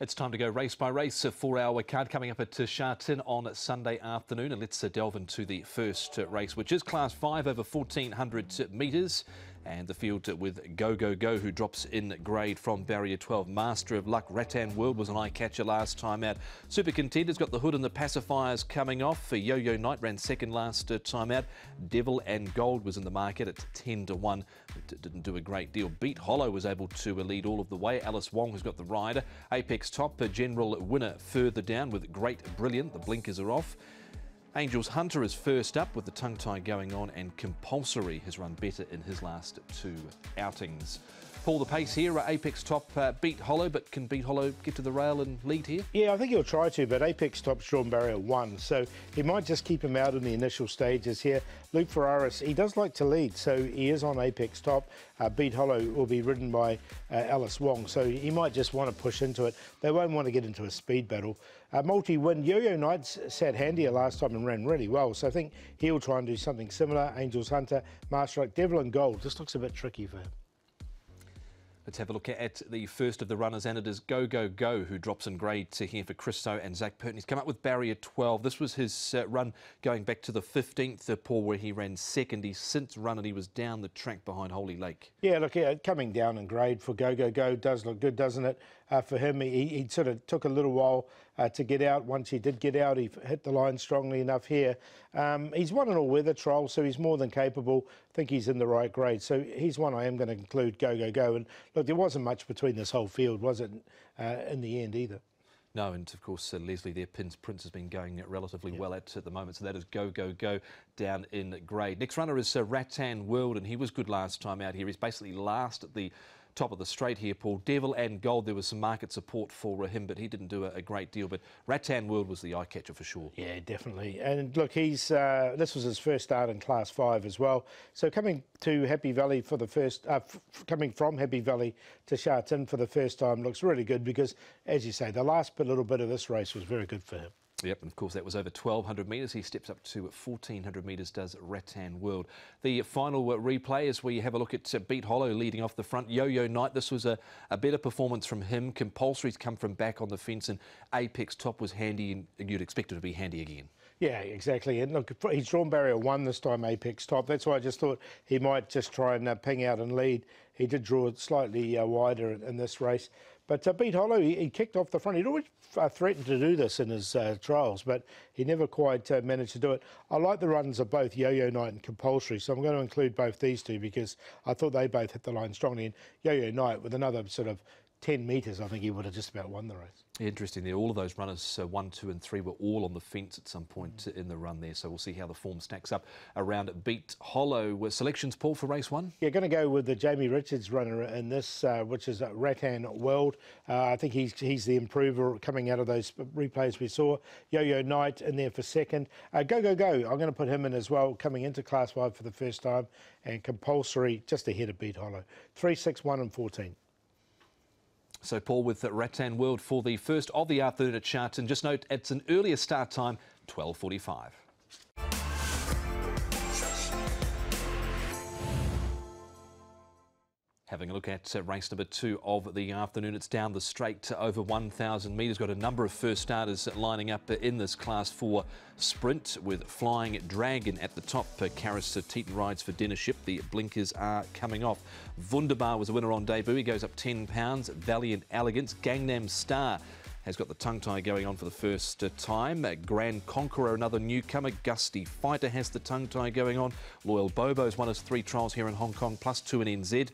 It's time to go race by race. A 4-hour card coming up at Sha Tin on Sunday afternoon. And let's delve into the first race, which is Class 5 over 1,400 metres. And the field with Go Go Go, who drops in grade from barrier 12. Master of Luck, Rattan World was an eye-catcher last time out. Super Contender's got the hood and the pacifiers coming off. Yo-Yo Night ran second last time out. Devil and Gold was in the market at 10-1. It didn't do a great deal. Beat Hollow was able to lead all of the way. Alice Wong has got the rider. Apex Top, a general winner further down with Great Brilliant. The blinkers are off. Angel's Hunter is first up with the tongue tie going on, and Compulsory has run better in his last two outings. Paul, the pace here, Apex Top beat Hollow, but can Beat Hollow get to the rail and lead here? Yeah, I think he'll try to, but Apex Top's drawn barrier 1, so he might just keep him out in the initial stages here. Luke Ferraris, he does like to lead, so he is on Apex Top. Beat Hollow will be ridden by Alice Wong, so he might just want to push into it. They won't want to get into a speed battle. Multi-win, Yo-Yo Night sat handier last time and ran really well, so I think he'll try and do something similar. Angel's Hunter, Master Luck, Devil and Gold, this looks a bit tricky for him. Let's have a look at the first of the runners, and it is Go Go Go, who drops in grade to here for Christo and Zach Purton. He's come up with barrier 12. This was his run going back to the 15th, Paul, where he ran second. He's since run and he was down the track behind Holy Lake. Yeah, look, coming down in grade for Go Go Go does look good, doesn't it? For him, he sort of took a little while to get out. Once he did get out, he hit the line strongly enough here. He's won an all-weather trial, so he's more than capable. I think he's in the right grade. So he's one I am going to include, Go Go Go. And look, there wasn't much between this whole field, was it, in the end either? No, and of course, Leslie, their Prince has been going relatively well at the moment. So that is Go Go Go down in grade. Next runner is Rattan World, and he was good last time out here. He's basically last at the top of the straight here, Paul. Devil and Gold, there was some market support for him, but he didn't do a great deal. But Rattan World was the eye-catcher for sure. Yeah, definitely. And look, he's this was his first start in Class 5 as well. So coming to Happy Valley for the first, coming from Happy Valley to Sha Tin for the first time looks really good because, as you say, the last little bit of this race was very good for him. Yep, and of course that was over 1,200 metres. He steps up to 1,400 metres, does Rattan World. The final replay is where you have a look at Beat Hollow leading off the front. Yo-Yo Night, this was a better performance from him. Compulsory's come from back on the fence, and Apex Top was handy, and you'd expect it to be handy again. Yeah, exactly. And look, he's drawn barrier 1 this time, Apex Top. That's why I just thought he might just try and ping out and lead. He did draw it slightly wider in this race. But Beat Hollow, he kicked off the front. He'd always threatened to do this in his trials, but he never quite managed to do it. I like the runs of both Yo-Yo Night and Compulsory, so I'm going to include both these two because I thought they both hit the line strongly. And Yo-Yo Night, with another sort of 10 metres, I think he would have just about won the race. Interesting there. All of those runners, 1, 2 and 3, were all on the fence at some point in the run there. So we'll see how the form stacks up around Beat Hollow. Selections, Paul, for race 1? Yeah, going to go with the Jamie Richards runner in this, which is Rattan World. I think he's the improver coming out of those replays we saw. Yo-Yo Night in there for second. Go Go Go, I'm going to put him in as well, coming into Class 5 for the first time. And Compulsory just ahead of Beat Hollow. 3, 6, 1 and 14. So, Paul, with Rattan World for the first of the afternoon at Sha Tin. Just note, it's an earlier start time, 12:45. Having a look at race number 2 of the afternoon. It's down the straight to over 1,000 metres. Got a number of first starters lining up in this Class 4 sprint with Flying Dragon at the top. Karis Teton rides for Dinner Ship. The blinkers are coming off. Wunderbar was a winner on debut. He goes up £10. Valiant Elegance. Gangnam Star has got the tongue tie going on for the first time. Grand Conqueror, another newcomer. Gusty Fighter has the tongue tie going on. Loyal Bobo's won his 3 trials here in Hong Kong, plus 2 in NZ.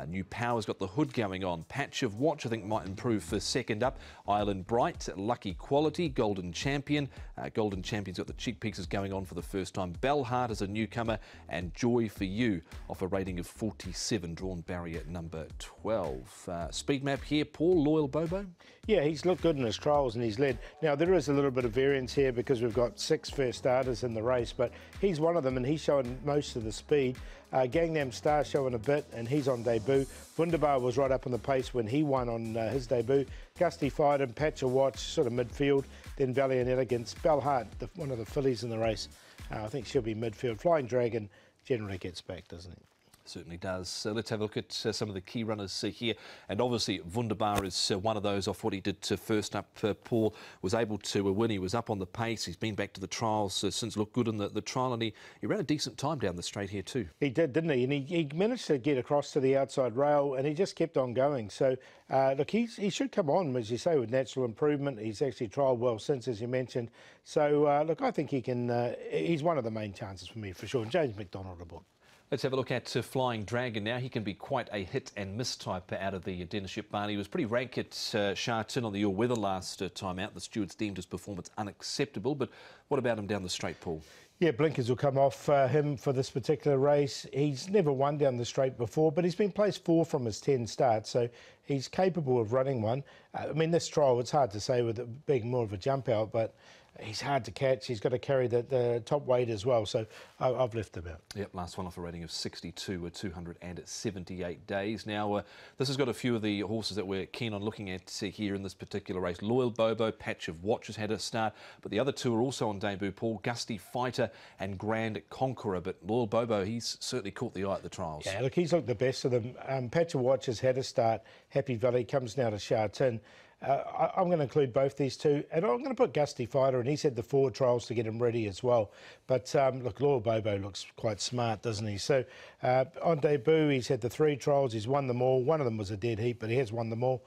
New Power's got the hood going on. Patch of Watch, I think, might improve for second up. Island Bright, Lucky Quality, Golden Champion. Golden Champion's got the cheek pieces going on for the first time. Bellheart is a newcomer, and Joy for You off a rating of 47, drawn barrier number 12. Speed map here, Paul. Loyal Bobo? Yeah, he's looked good in his trials and he's led. Now, there is a little bit of variance here because we've got 6 first starters in the race, but he's one of them and he's showing most of the speed. Gangnam Star showing a bit and he's on debut. Wunderbar was right up on the pace when he won on his debut. Gusty Fighter and Patch of Watch, sort of midfield. Then Valiant Elegance. Bellheart, one of the fillies in the race. I think she'll be midfield. Flying Dragon generally gets back, doesn't he? Certainly does. So let's have a look at some of the key runners here. And obviously, Wunderbar is one of those off what he did first up. Paul was able to win. He was up on the pace. He's been back to the trials since, looked good in the trial, and he ran a decent time down the straight here too. He did, didn't he? And he managed to get across to the outside rail, and he just kept on going. So, look, he should come on, as you say, with natural improvement. He's actually trialled well since, as you mentioned. So, look, I think he can. He's one of the main chances for me, for sure. And James McDonald aboard. Let's have a look at Flying Dragon now. He can be quite a hit and miss type out of the Dennership barn. He was pretty rank at Sha Tin on the all-weather last time out. The stewards deemed his performance unacceptable, but what about him down the straight, Paul? Yeah, blinkers will come off him for this particular race. He's never won down the straight before, but he's been placed 4 from his 10 starts, so he's capable of running one. I mean, this trial, it's hard to say with it being more of a jump out, but he's hard to catch. He's got to carry the top weight as well, so I've left him out. Yep, last one off a rating of 62 278 days. Now, this has got a few of the horses that we're keen on looking at here in this particular race. Loyal Bobo, Patch of Watch has had a start, but the other two are also on debut, Paul. Gusty Fighter and Grand Conqueror, but Loyal Bobo, he's certainly caught the eye at the trials. Yeah, look, he's looked the best of them. Patch of Watch has had a start. Happy Valley comes now to Sha Tin. I'm going to include both these two, and I'm going to put Gusty Fighter, and he's had the 4 trials to get him ready as well. But look, Loyal Bobo looks quite smart, doesn't he? So on debut, he's had the 3 trials, he's won them all. One of them was a dead heat, but he has won them all.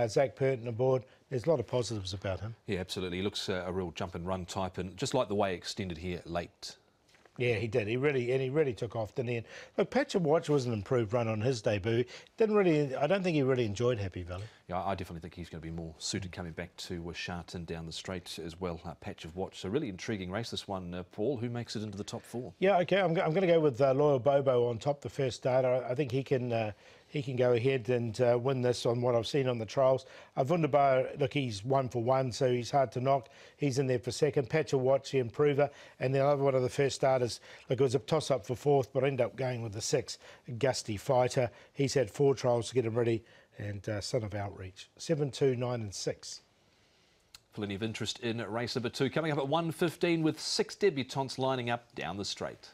Zach Purton aboard. There's a lot of positives about him. Yeah, absolutely. He looks a real jump and run type, and just like the way he extended here late. Yeah, he did. He really took off, didn't he? And look, Patch of Watch was an improved run on his debut. I don't think he really enjoyed Happy Valley. Yeah, I definitely think he's going to be more suited coming back to Sha Tin down the straight as well. Patch of Watch. So really intriguing race, this one, Paul. Who makes it into the top 4? Yeah, okay. I'm going to go with Loyal Bobo on top, the first starter. I think he can go ahead and win this on what I've seen on the trials. Wunderbar, look, he's 1 for 1, so he's hard to knock. He's in there for second. Patch of Watch, the improver. And the other one of the first starters, look, it was a toss-up for 4th, but I ended up going with the 6, Gusty Fighter. He's had 4 trials to get him ready. And Son of Outreach, 7, 2, 9 and 6. Plenty of interest in race number 2. Coming up at 1:15 with 6 debutants lining up down the straight.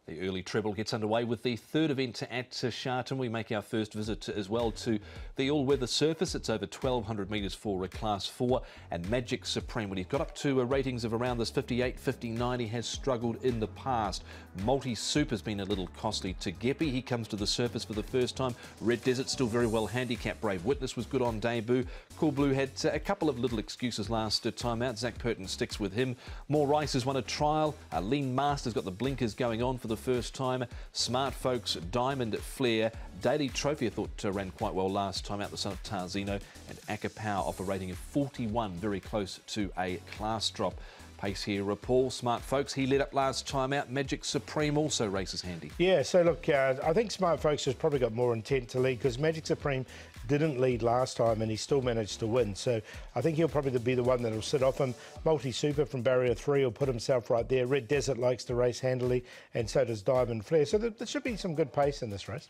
The early treble gets underway with the 3rd event at Sha Tin. We make our first visit as well to the all-weather surface. It's over 1,200 metres for Class 4. And Magic Supreme, when he's got up to ratings of around this 58, 59, he has struggled in the past. Multi-Soup has been a little costly to Geppy. He comes to the surface for the first time. Red Desert still very well handicapped. Brave Witness was good on debut. Cool Blue had a couple of little excuses last time out. Zach Purton sticks with him. More Rice has won a trial. Lean Master's got the blinkers going on for the first time. Smart Folks, Diamond Flare, Daily Trophy I thought ran quite well last time out, the son of Tarzino, and Akapow off a rating of 41, very close to a class drop. Pace here, Paul. Smart Folks, he led up last time out. Magic Supreme also races handy. Yeah, so look, I think Smart Folks has probably got more intent to lead because Magic Supreme didn't lead last time and he still managed to win. So I think he'll probably be the one that'll sit off him. Multi-Super from Barrier 3 will put himself right there. Red Desert likes to race handily, and so does Diamond Flare. So there should be some good pace in this race.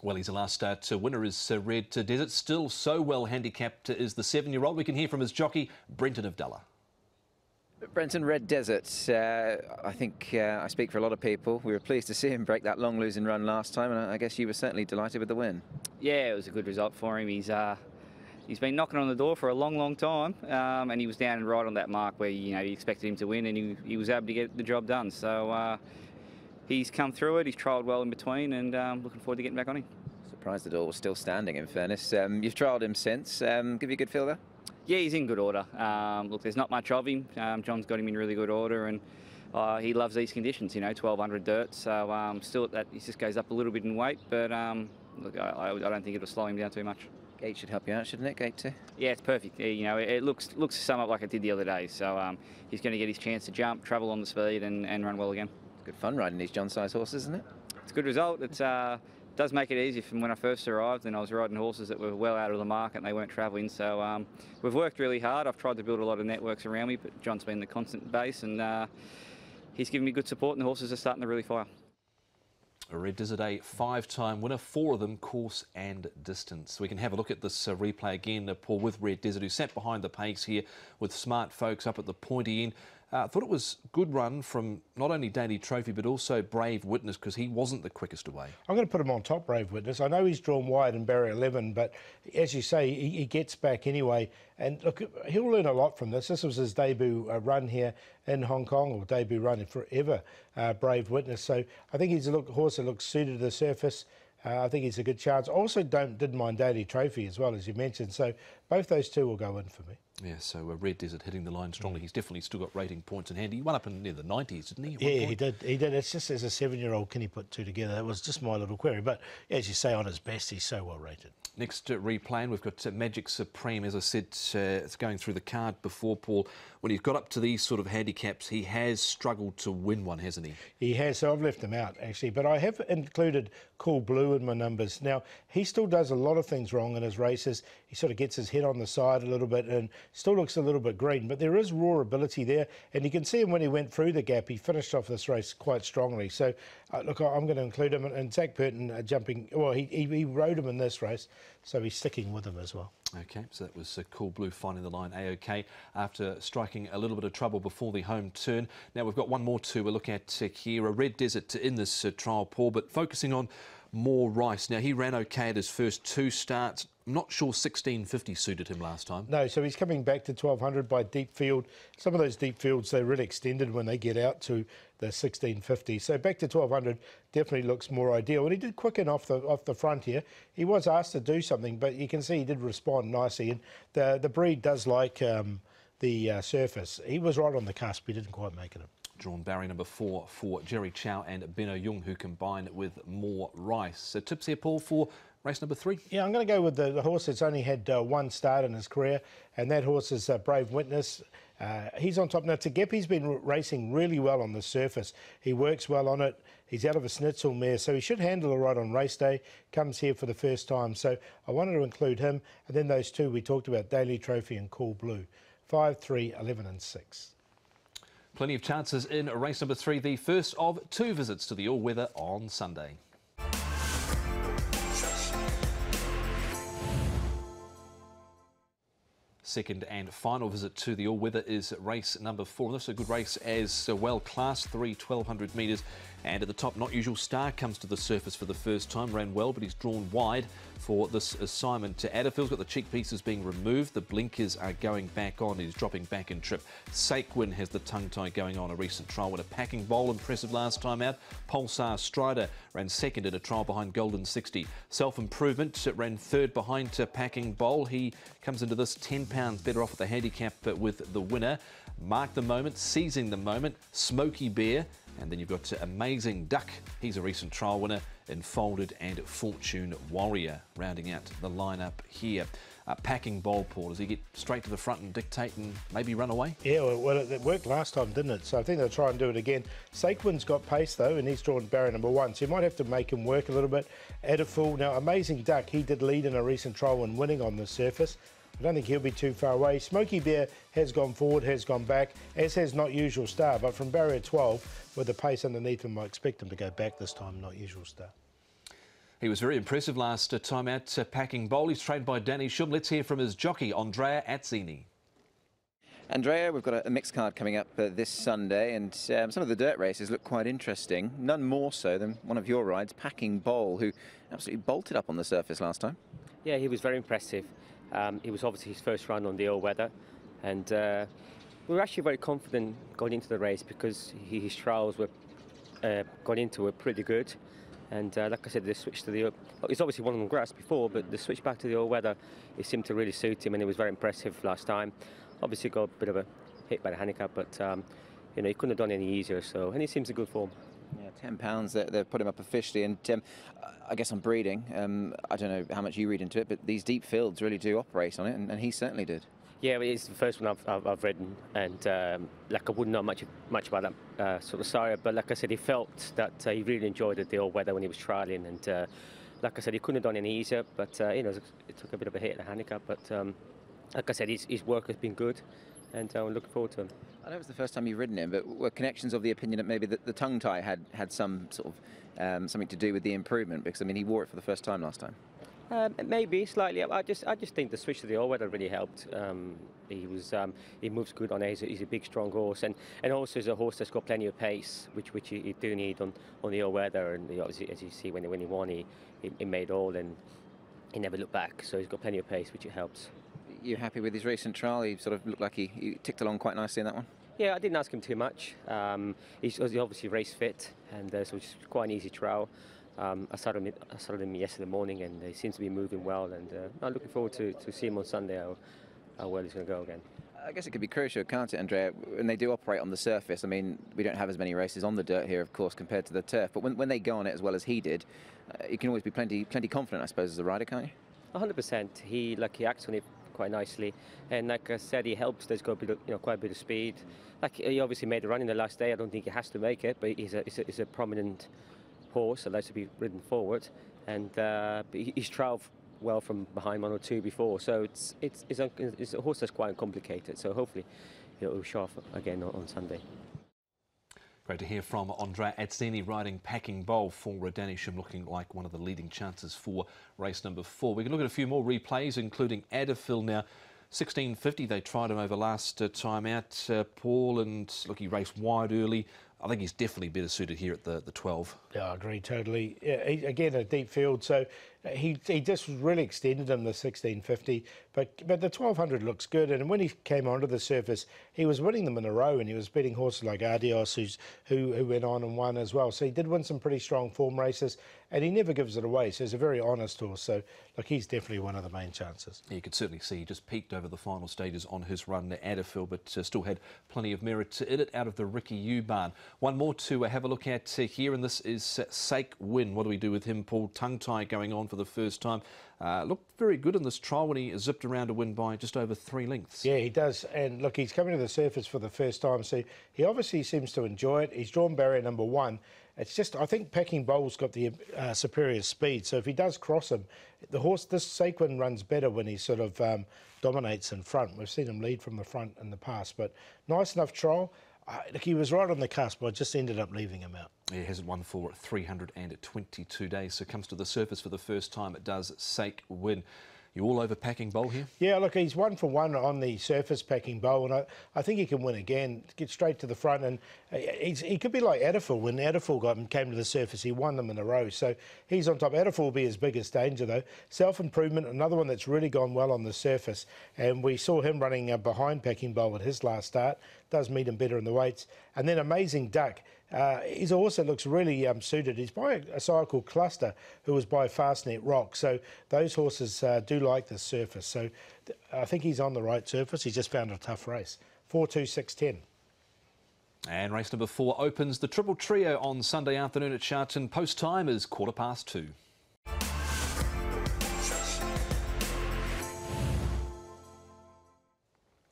Well, he's a last start winner is Red Desert. Still so well handicapped is the 7-year-old. We can hear from his jockey, Brenton of Dulla. Brenton, Red Desert, I think I speak for a lot of people. We were pleased to see him break that long losing run last time, and I guess you were certainly delighted with the win. Yeah, it was a good result for him. He's been knocking on the door for a long time, and he was down and right on that mark where you expected him to win, and he was able to get the job done. So he's come through it. He's trialled well in between, and looking forward to getting back on him. Surprised the door was still standing, in fairness. You've trialled him since. Give you a good feel there? Yeah, he's in good order. Look, there's not much of him. John's got him in really good order, and he loves these conditions, 1,200 dirt. So still at that, he just goes up a little bit in weight, but look, I don't think it'll slow him down too much. Gate should help you out, shouldn't it, Gate 2? Yeah, it's perfect. It looks to sum up like it did the other day. So he's going to get his chance to jump, travel on the speed, and run well again. Good fun riding these John-sized horses, isn't it? It's a good result. It does make it easy from when I first arrived, and I was riding horses that were well out of the market and they weren't travelling. So we've worked really hard. I've tried to build a lot of networks around me, but John's been the constant base, and he's given me good support, and the horses are starting to really fire. Red Desert, a 5-time winner, 4 of them course and distance. We can have a look at this replay again, Paul, with Red Desert, who sat behind the pace here with smart folks up at the pointy end. I thought it was a good run from not only Daily Trophy but also Brave Witness, because he wasn't the quickest away. I'm going to put him on top, Brave Witness. I know he's drawn wide in barrier 11, but as you say, he gets back anyway. And look, he'll learn a lot from this. This was his debut run here in Hong Kong, or debut run forever, Brave Witness. So I think he's a horse that looks suited to the surface. I think he's a good chance. Also didn't mind Daily Trophy as well, as you mentioned. So both those two will go in for me. Yeah, so Red Desert hitting the line strongly. He's definitely still got rating points in hand. He won up in near the 90s, didn't he? Yeah, he did. He did. It's just as a 7-year-old, can he put two together? That was just my little query. But as you say, on his best, he's so well rated. Next replaying, we've got Magic Supreme. As I said, it's going through the card before, Paul. When he's got up to these sort of handicaps, he has struggled to win one, hasn't he? He has, so I've left him out, actually. But I have included Cool Blue in my numbers. Now, he still does a lot of things wrong in his races. He sort of gets his head on the side a little bit and still looks a little bit green. But there is raw ability there. And you can see him when he went through the gap. He finished off this race quite strongly. So, look, I'm going to include him. And Zach Burton jumping, well, he rode him in this race. So he's sticking with him as well. OK, so that was Cool Blue finding the line A-OK after striking a little bit of trouble before the home turn. Now we've got one more to look at here, a Red Desert in this trial, Paul, but focusing on More Rice. Now he ran OK at his first 2 starts. I'm not sure 1650 suited him last time. No, so he's coming back to 1200 by deep field. Some of those deep fields, they're really extended when they get out to the 1650. So back to 1200 definitely looks more ideal. And he did quicken off the front here. He was asked to do something, but you can see he did respond nicely. And the breed does like the surface. He was right on the cusp. He didn't quite make it. Drawn barrier number 4 for Jerry Chow and Benno Jung, who combine with More Rice. So tips here, Paul, for race number 3? Yeah, I'm going to go with the horse that's only had 1 start in his career, and that horse is Brave Witness. He's on top now. Tegepi's been racing really well on the surface. He works well on it. He's out of a Schnitzel mare, so he should handle it right on race day. Comes here for the first time, so I wanted to include him. And then those two we talked about, Daily Trophy and Cool Blue. 5, 3, 11 and 6. Plenty of chances in race number 3, the first of 2 visits to the all-weather on Sunday. Second and final visit to the all-weather is race number 4. And this is a good race as well. Class 3, 1200 metres. And at the top, Not Usual Star comes to the surface for the first time. Ran well, but he's drawn wide for this assignment. Adderfield's got the cheek pieces being removed. The blinkers are going back on. He's dropping back in trip. Saquin has the tongue tie going on. A recent trial with a Packing Bowl, impressive last time out. Pulsar Strider ran second in a trial behind Golden 60. Self-Improvement ran third behind Packing Bowl. He comes into this £10 better off at the handicap with the winner. Mark the Moment, Seizing the Moment, Smoky Bear. And then you've got Amazing Duck. He's a recent trial winner. Enfolded and Fortune Warrior rounding out the lineup here. Packing Bowl, Paul, does he get straight to the front and dictate and maybe run away? Yeah, well, it worked last time, didn't it? So I think they'll try and do it again. Saquin's got pace, though, and he's drawn barrier number 1, so you might have to make him work a little bit. Adderfield, now, Amazing Duck, he did lead in a recent trial when winning on the surface. I don't think he'll be too far away. Smoky Bear has gone forward, has gone back, as has Not Usual Star, but from barrier 12, with the pace underneath him, I expect him to go back this time, Not Usual Star. He was very impressive last time out, Packing Bowl. He's trained by Danny Shum. Let's hear from his jockey, Andrea Atzini. Andrea, we've got a mixed card coming up this Sunday, and some of the dirt races look quite interesting. None more so than one of your rides, Packing Bowl, who absolutely bolted up on the surface last time. Yeah, he was very impressive. It was obviously his first run on the all-weather, and we were actually very confident going into the race because his trials were were pretty good. And like I said, the switch to the he's obviously won on grass before, but the switch back to the all-weather, it seemed to really suit him, and it was very impressive last time. Obviously got a bit of a hit by the handicap, but you know, he couldn't have done any easier. So, and he seems in good form. Yeah, £10 they've put him up officially, and I guess on breeding, I don't know how much you read into it, but these deep fields really do operate on it, and he certainly did. Yeah, it's the first one I've ridden, and like I wouldn't know much about that sort of sire, but like I said, he felt that he really enjoyed the all-weather when he was trialling, and like I said, he couldn't have done any easier, but you know, it took a bit of a hit at the handicap, but like I said, his work has been good. and I'm looking forward to him. I know it was the first time you've ridden him, but were connections of the opinion that maybe the tongue tie had some sort of something to do with the improvement? Because I mean, he wore it for the first time last time. Maybe slightly. I just think the switch to the all-weather really helped. He moves good on it. He's a big, strong horse, and also is a horse that's got plenty of pace, which you do need on the all-weather. And obviously, as you see, when he won, he made all, and he never looked back. So he's got plenty of pace, which it helps. You happy with his recent trial? He sort of looked like he ticked along quite nicely in that one. Yeah, I didn't ask him too much. He's obviously race fit, and so it's quite an easy trial. I started him yesterday morning, and he seems to be moving well. And I'm looking forward to see him on Sunday, how well he's going to go again. I guess it could be crucial, can't it, Andrea, when they do operate on the surface? I mean, we don't have as many races on the dirt here, of course, compared to the turf. But when they go on it as well as he did, you can always be plenty confident, I suppose, as a rider, can't you? 100%. He acts on it quite nicely, and like I said, he helps. There's got a bit of, quite a bit of speed. Like, he obviously made the run in the last day. I don't think he has to make it, but he's a prominent horse that likes to be ridden forward, and he's travelled well from behind 1 or 2 before. So it's a horse that's quite complicated. So hopefully he'll show off again on Sunday. Great to hear from Andrea Atzeni riding Packing Bowl for Danisham, looking like one of the leading chances for race number 4. We can look at a few more replays, including Adderfield now. 1650, they tried him over last time out, Paul, and look, he raced wide early. I think he's definitely better suited here at the 12. Yeah, I agree totally. Yeah, again, a deep field, so he just really extended him the 1650, but the 1200 looks good. And when he came onto the surface, he was winning them in a row, and he was beating horses like Adios, who went on and won as well. So he did win some pretty strong form races, and he never gives it away. So he's a very honest horse. So look, he's definitely one of the main chances. Yeah, you could certainly see he just peaked over the final stages on his run to Adderfield, but still had plenty of merit in it out of the Ricky U barn. One more to have a look at here, and this is Sake Win. What do we do with him, Paul? Tongue tie going on for the first time. Looked very good in this trial when he zipped around to win by just over 3 lengths. Yeah, he does. And look, he's coming to the surface for the first time, so he obviously seems to enjoy it. He's drawn barrier number 1. It's just, I think Packing Bowl's got the superior speed. So if he does cross him, the horse, this Sake Win runs better when he sort of dominates in front. We've seen him lead from the front in the past, but nice enough trial. Look, he was right on the cusp, but I just ended up leaving him out. He hasn't won for 322 days, so comes to the surface for the first time. It does Sake Win. You all over Packing Bowl here? Yeah, look, he's 1 for 1 on the surface, Packing Bowl, and I think he can win again, get straight to the front, and he could be like Adderfield. When Adderfield came to the surface, he won them in a row, so he's on top. Adderfield will be his biggest danger, though. Self-improvement, another one that's really gone well on the surface, and we saw him running behind Packing Bowl at his last start. Does meet him better in the weights. And then Amazing Duck. He's also looks really suited. He's by a sire called Cluster, who was by Fastnet Rock. So those horses do like this surface. So I think he's on the right surface. He just found a tough race. 4-2-6-10. And race number 4 opens the Triple Trio on Sunday afternoon at Sha Tin. Post time is 2:15.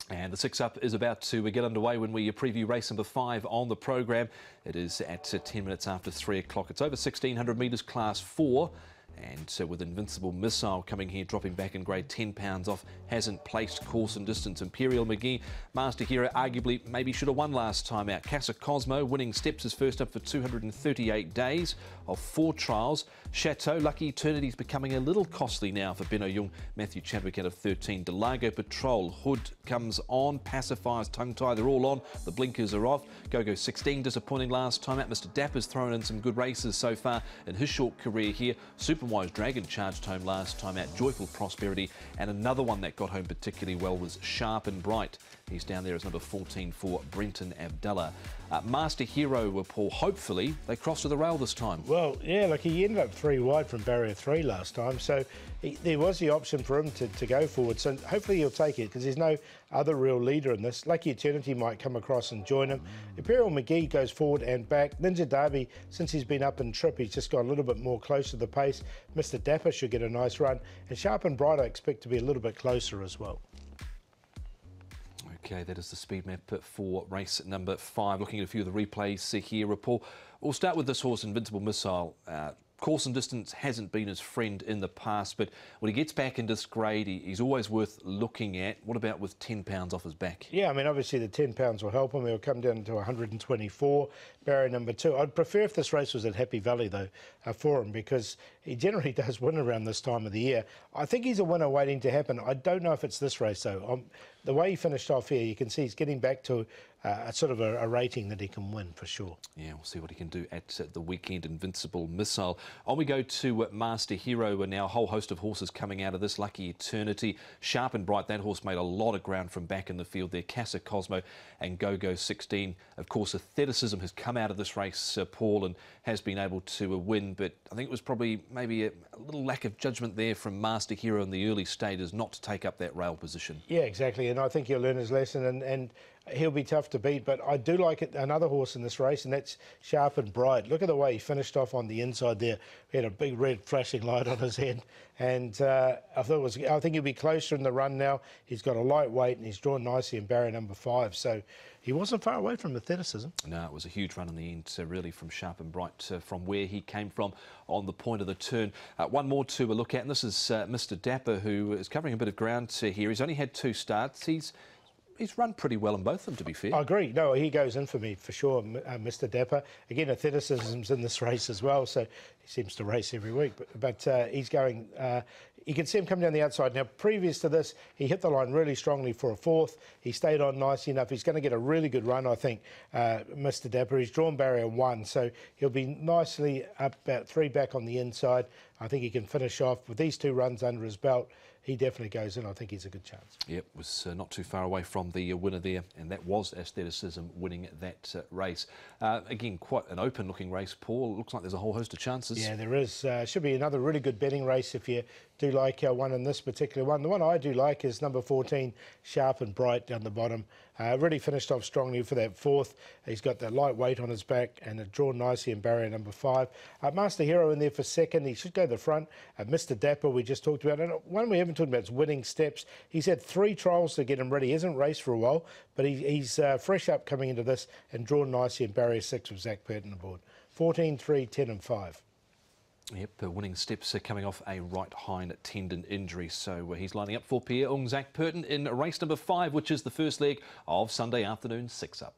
And the 6 Up is about to get underway when we preview race number 5 on the program. It is at 10 minutes after 3 o'clock. It's over 1600 metres, class 4. And with Invincible Missile coming here, dropping back in grade, 10 pounds off, hasn't placed course and distance. Imperial McGee, Master Hero, arguably maybe should have won last time out. Casa Cosmo winning steps is first up for 238 days of 4 trials. Chateau, Lucky Eternity's becoming a little costly now for Benno Jung. Matthew Chadwick out of 13. Delago Patrol, Hood comes on, Pacifiers, Tongue Tie, they're all on. The blinkers are off. Go-Go 16, disappointing last time out. Mr. Dapper's thrown in some good races so far in his short career here. Superwise Dragon charged home last time out. Joyful Prosperity, and another one that got home particularly well was Sharp and Bright. He's down there as number 14 for Brenton Abdallah. Master Hero, Paul, hopefully they cross to the rail this time. Well, yeah, look, he ended up 3 wide from barrier 3 last time, so there was the option for him to go forward. So hopefully he'll take it, because there's no other real leader in this. Lucky Eternity might come across and join him. Imperial McGee goes forward and back. Ninja Derby, since he's been up in trip, he's just got a little bit more close to the pace. Mr. Dapper should get a nice run. And Sharp and Bright I expect to be a little bit closer as well. Okay, that is the speed map for race number 5. Looking at a few of the replays here, Paul. We'll start with this horse, Invincible Missile. course and distance hasn't been his friend in the past, but when he gets back in this grade, he's always worth looking at. What about with 10 pounds off his back? Yeah, I mean, obviously the 10 pounds will help him. He'll come down to 124, barrier number 2. I'd prefer if this race was at Happy Valley, though, for him, because he generally does win around this time of the year. I think he's a winner waiting to happen. I don't know if it's this race, though. The way he finished off here, you can see he's getting back to a sort of a rating that he can win for sure. Yeah, we'll see what he can do at the weekend. Invincible Missile. On we go to Master Hero, and now a whole host of horses coming out of this. Lucky Eternity, Sharp and Bright. That horse made a lot of ground from back in the field there. Casa Cosmo and Go-Go 16. Of course, Aestheticism has come out of this race, Paul, and has been able to win, but I think it was probably maybe a little lack of judgment there from Master Hero in the early stages not to take up that rail position. Yeah, exactly, and I think he'll learn his lesson, and he'll be tough to beat, but I do like another horse in this race, and that's Sharp and Bright. Look at the way he finished off on the inside there. He had a big red flashing light on his head, and I think he'll be closer in the run now. He's got a light weight, and he's drawn nicely in barrier number 5, so he wasn't far away from Aestheticism. No, it was a huge run in the end, really, from Sharp and Bright, from where he came from on the point of the turn. One more to look at, and this is Mr. Dapper, who is covering a bit of ground here. He's only had 2 starts. He's run pretty well in both of them, to be fair. I agree. No, he goes in for me for sure, Mr. Dapper. Again, Aestheticism's in this race as well, so he seems to race every week. But he's going. You can see him come down the outside. Now, previous to this, he hit the line really strongly for a 4th. He stayed on nicely enough. He's going to get a really good run, I think, Mr. Dapper. He's drawn barrier 1, so he'll be nicely up about 3 back on the inside. I think he can finish off with these 2 runs under his belt. He definitely goes in. I think he's a good chance. Yep, was not too far away from the winner there, and that was Aestheticism winning that race. Again, quite an open-looking race, Paul. Looks like there's a whole host of chances. Yeah, there is. Should be another really good betting race if you do like one in this particular one. The one I do like is number 14, Sharp and Bright down the bottom. Really finished off strongly for that 4th. He's got that light weight on his back and it drawn nicely in barrier number 5. Master Hero in there for 2nd. He should go to the front. Mr. Dapper, we just talked about. And one we haven't talked about is Winning Steps. He's had 3 trials to get him ready. He hasn't raced for a while, but he's fresh up coming into this and drawn nicely in barrier 6 with Zach Purton aboard. 14, 3, 10 and 5. Yep, Winning Steps coming off a right hind tendon injury, so he's lining up for Pierre Ung Zach Purton in race number 5, which is the first leg of Sunday afternoon 6 Up.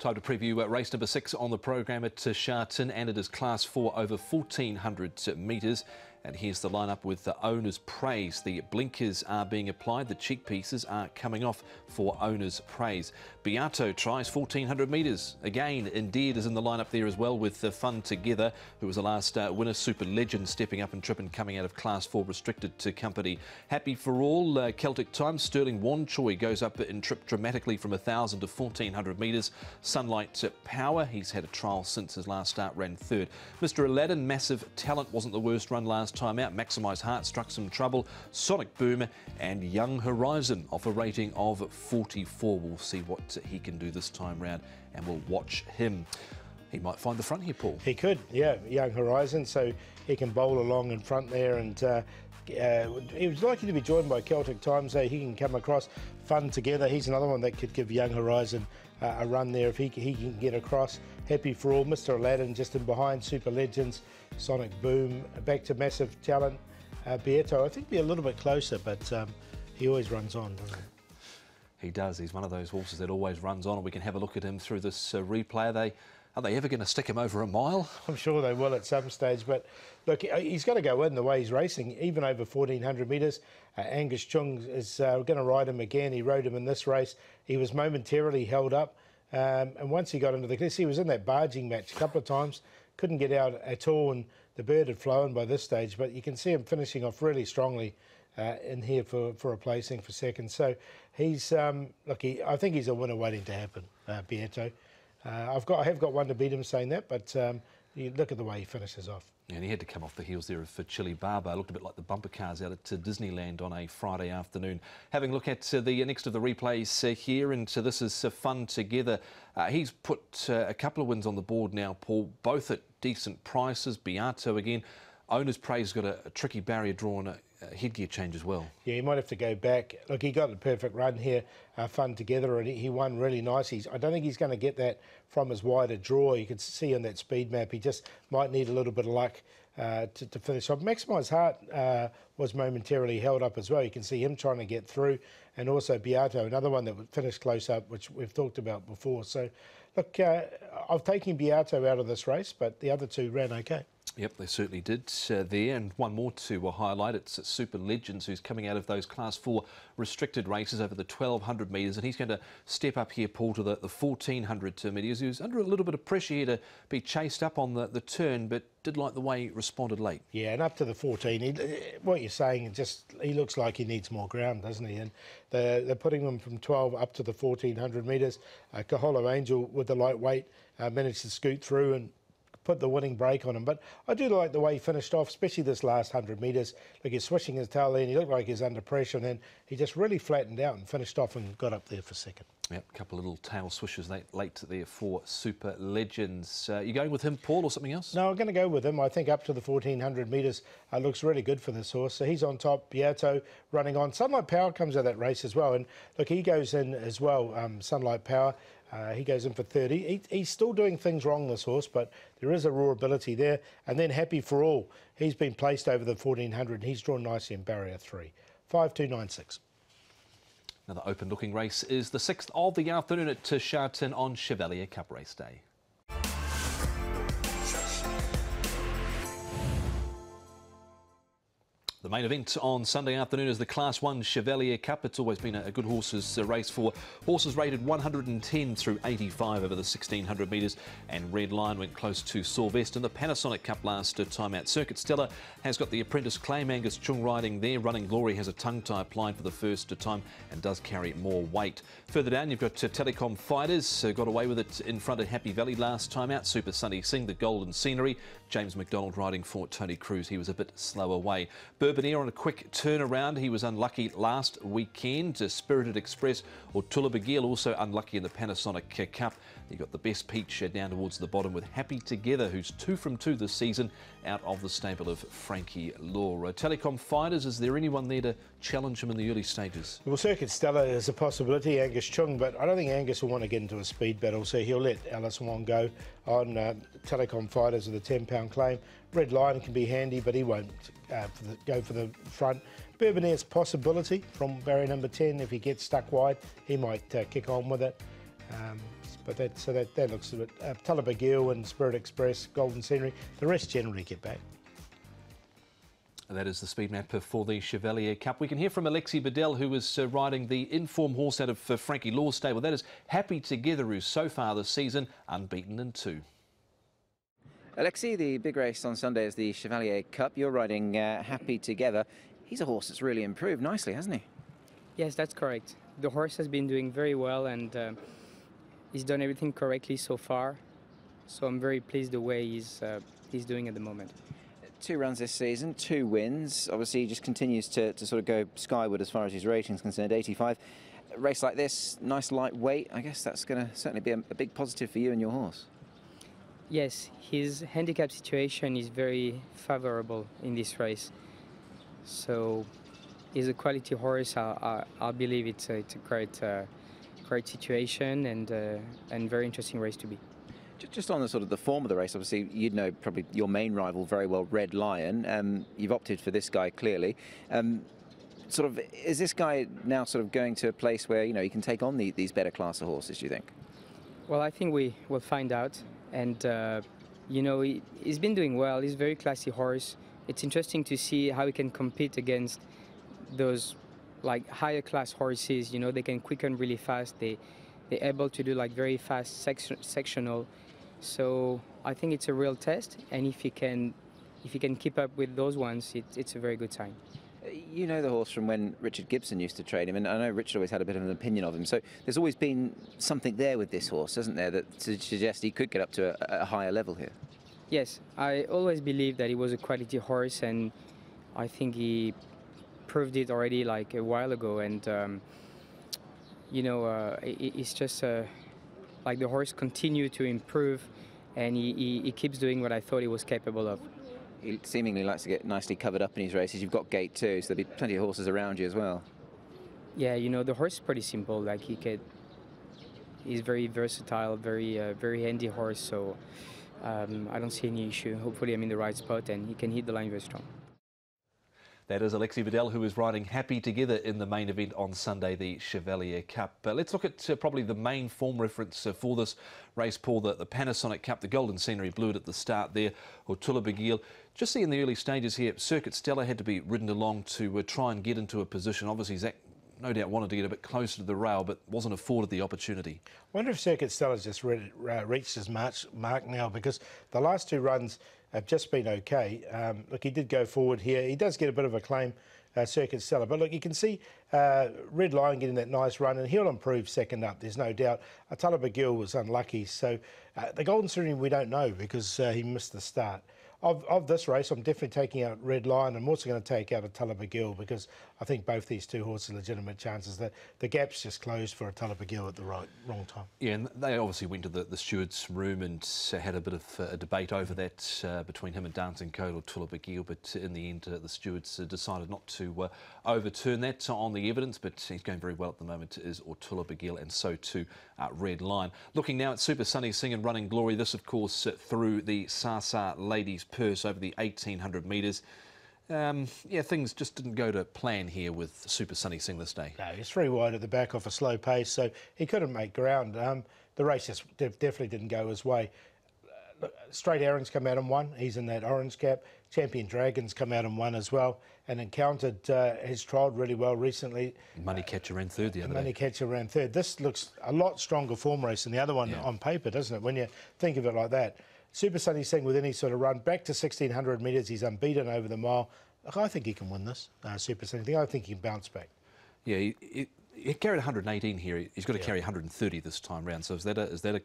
Time to preview race number 6 on the programme at Sha Tin, and it is Class 4 over 1,400 metres. And here's the lineup with the Owner's Praise. The blinkers are being applied. The cheek pieces are coming off for Owner's Praise. Beato tries 1,400 metres. Again, Endeared is in the lineup there as well with Fun Together, who was the last winner. Super Legend stepping up and tripping, coming out of Class 4 restricted to company. Happy for All, Celtic Times. Sterling Wanchoy goes up in trip dramatically from 1,000 to 1,400 metres. Sunlight Power, he's had a trial since his last start, ran 3rd. Mr. Aladdin, Massive Talent, wasn't the worst run last time out. Maximise Heart struck some trouble. Sonic Boom and Young Horizon off a rating of 44. We'll see what he can do this time round, and we'll watch him. He might find the front here, Paul. He could, yeah, Young Horizon, so he can bowl along in front there, and he was likely to be joined by Celtic Times, so he can come across. Fun Together, he's another one that could give Young Horizon a run there if he can get across. Happy for All, Mr. Aladdin just in behind. Super Legends, Sonic Boom, back to Massive Talent. Beato, I think, be a little bit closer, but he always runs on, doesn't he? He does. He's one of those horses that always runs on, and we can have a look at him through this replay. Are they ever going to stick him over a mile? I'm sure they will at some stage, but look, he's got to go in the way he's racing, even over 1,400 metres. Angus Chung is going to ride him again. He rode him in this race. He was momentarily held up, and once he got into the clear, he was in that barging match a couple of times, couldn't get out at all, and the bird had flown by this stage, but you can see him finishing off really strongly in here for a placing for 2nd. So he's, I think he's a winner waiting to happen, Beato. I have got one to beat him saying that, but you look at the way he finishes off. Yeah, and he had to come off the heels there of Chili Barber. Looked a bit like the bumper cars out at Disneyland on a Friday afternoon. Having a look at the next of the replays here, and this is Fun Together. He's put a couple of wins on the board now, Paul, both at decent prices. Beato again. Owner's Praise got a tricky barrier drawn headgear change as well. Yeah, he might have to go back. Look, he got a perfect run here, Fun Together, and he won really nice. I don't think he's going to get that from his wider draw. You can see on that speed map, he just might need a little bit of luck to finish off. Maximise Heart was momentarily held up as well. You can see him trying to get through, and also Beato, another one that would finish close up, which we've talked about before. So, look, I've taken Beato out of this race, but the other two ran okay. Yep, they certainly did there. And one more to highlight, it's Super Legends, who's coming out of those Class 4 restricted races over the 1,200 metres, and he's going to step up here, Paul, to the 1,400 metres. He was under a little bit of pressure here to be chased up on the turn, but did like the way he responded late. Yeah, and up to the 14, what you're saying, he looks like he needs more ground, doesn't he? And they're putting him from 12 up to the 1,400 metres. Kaholo Angel with the lightweight managed to scoot through and put the winning break on him. But I do like the way he finished off, especially this last 100 metres. Like, he's swishing his tail in, he looked like he's under pressure, and then he just really flattened out and finished off and got up there for second. Yep, a couple of little tail swishes late there for Super Legends. You going with him, Paul, or something else? No, I'm going to go with him. I think up to the 1,400 metres looks really good for this horse. So he's on top, Beato running on. Sunlight Power comes out of that race as well. And look, he goes in as well, Sunlight Power. He goes in for 30. He's still doing things wrong, this horse, but there is a raw ability there. And then Happy for All. He's been placed over the 1,400 and he's drawn nicely in barrier 3. 5-2-9-6. Another open-looking race is the 6th of the afternoon at Sha Tin on Chevalier Cup Race Day. The main event on Sunday afternoon is the Class 1 Chevalier Cup. It's always been a good horses race for horses rated 110 through 85 over the 1,600 metres, and Red Lion went close to Sylvester in the Panasonic Cup last time out. Circuit Stella has got the Apprentice Claim, Angus Chung riding there. Running Glory has a tongue tie applied for the first time and does carry more weight. Further down you've got Telecom Fighters, got away with it in front of Happy Valley last time out. Super Sunny Sing, the Golden Scenery. James McDonald riding for Tony Cruz, he was a bit slow away. Bourbonnier on a quick turnaround, he was unlucky last weekend. Spirited Express or Tullabagil also unlucky in the Panasonic Cup. You got the Best Peach down towards the bottom with Happy Together, who's 2 from 2 this season out of the stable of Frankie Law. Telecom Fighters, is there anyone there to challenge him in the early stages? Well, Circuit Stella is a possibility, Angus Chung, but I don't think Angus will want to get into a speed battle, so he'll let Alice Wong go on Telecom Fighters with a £10 claim. Red Lion can be handy, but he won't go for the front. Bourbonnier's possibility from barrier number 10. If he gets stuck wide, he might kick on with it. But that looks a bit. Tullabagil and Spirit Express, Golden Scenery, the rest generally get back. And that is the speed map for the Chevalier Cup. We can hear from Alexi Bedell, who is riding the inform horse out of Frankie Law's stable. That is Happy Together, who's so far this season unbeaten in 2. Alexi, the big race on Sunday is the Chevalier Cup. You're riding Happy Together. He's a horse that's really improved nicely, hasn't he? Yes, that's correct. The horse has been doing very well, and he's done everything correctly so far. So I'm very pleased the way he's doing at the moment. 2 runs this season, 2 wins. Obviously, he just continues to sort of go skyward as far as his rating's concerned, 85. A race like this, nice lightweight, I guess that's going to certainly be a big positive for you and your horse. Yes, his handicap situation is very favorable in this race. So he's a quality horse. I believe it's a great situation and very interesting race to be. Just on the sort of the form of the race, obviously you'd know probably your main rival very well, Red Lion. You've opted for this guy clearly. Sort of, is this guy now sort of going to a place where he can take on these better class of horses, do you think? Well, I think we will find out. And he's been doing well. He's a very classy horse. It's interesting to see how he can compete against those like higher class horses. They can quicken really fast. They're able to do like very fast sectional. So I think it's a real test. And if he can keep up with those ones, it's a very good sign. You know the horse from when Richard Gibson used to train him, and I know Richard always had a bit of an opinion of him. So there's always been something there with this horse, hasn't there, that suggests he could get up to a higher level here? Yes, I always believed that he was a quality horse, and I think he proved it already like a while ago. And it's just like the horse continued to improve, and he keeps doing what I thought he was capable of. he seemingly likes to get nicely covered up in his races. You've got gate 2, so there'll be plenty of horses around you as well. Yeah, you know, the horse is pretty simple. Like he's very versatile, very handy horse. So I don't see any issue. Hopefully, I'm in the right spot and he can hit the line very strong. That is Alexis Vidal, who is riding happy together in the main event on Sunday, the Chevalier Cup. Let's look at probably the main form reference for this race, Paul, the Panasonic Cup. The Golden Scenery blew it at the start there, or Tullabegil. Just see in the early stages here, Circuit Stella had to be ridden along to try and get into a position. Obviously, Zach no doubt wanted to get a bit closer to the rail, but wasn't afforded the opportunity. I wonder if Circuit Stella's just reached his mark now, because the last 2 runs have just been okay. Look, he did go forward here. He does get a bit of a claim, Circuit Stella. But look, you can see Red Lion getting that nice run, and he'll improve second up, there's no doubt. Tullabegil was unlucky. So the Golden Scenery we don't know, because he missed the start. Of this race, I'm definitely taking out Red Lion. I'm also going to take out a Tullabegil, because I think both these 2 horses are legitimate chances. The gap's just closed for a Tullabegil at the wrong time. Yeah, and they obviously went to the steward's room and had a bit of a debate over that between him and Dancing Code or Tullabegil, but in the end the stewards decided not to overturn that on the evidence, but he's going very well at the moment, is Tullabegil, and so too Red Lion. Looking now at Super Sunny Sing and Running Glory, this of course through the Sasa Ladies Purse over the 1800 metres. Yeah, things just didn't go to plan here with Super Sunny Sing this day. No, he's 3 wide at the back off a slow pace, so he couldn't make ground. The race just definitely didn't go his way. Straight Aaron's come out and won. He's in that orange cap. Champion Dragon's come out and won as well, and Encountered has trialled really well recently. Money Catcher ran third the other day. Money Catcher ran third. This looks a lot stronger form race than the other one on paper, doesn't it, when you think of it like that? Super Sunny Sing with any sort of run. Back to 1600 metres, he's unbeaten over the mile. Look, I think he can win this, Super Sunny Sing. I think he can bounce back. Yeah, he carried 118 here. He's got to carry 130 this time round. So is that a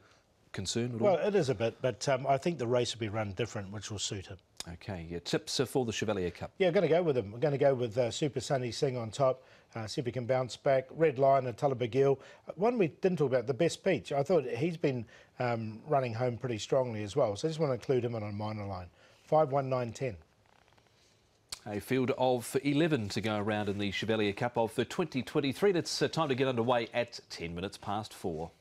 concern at all? Well, it is a bit, but I think the race will be run different, which will suit him. Okay, yeah. Tips for the Chevalier Cup? Yeah, I'm going to go with him. I'm going to go with Super Sunny Sing on top. See if he can bounce back. Red Lion and Tullabegil. One we didn't talk about, the Best Peach. I thought he's been running home pretty strongly as well. So I just want to include him on a minor line. 5, 1, 9, 10. A field of 11 to go around in the Chevalier Cup of the 2023. It's time to get underway at 10 minutes past 4.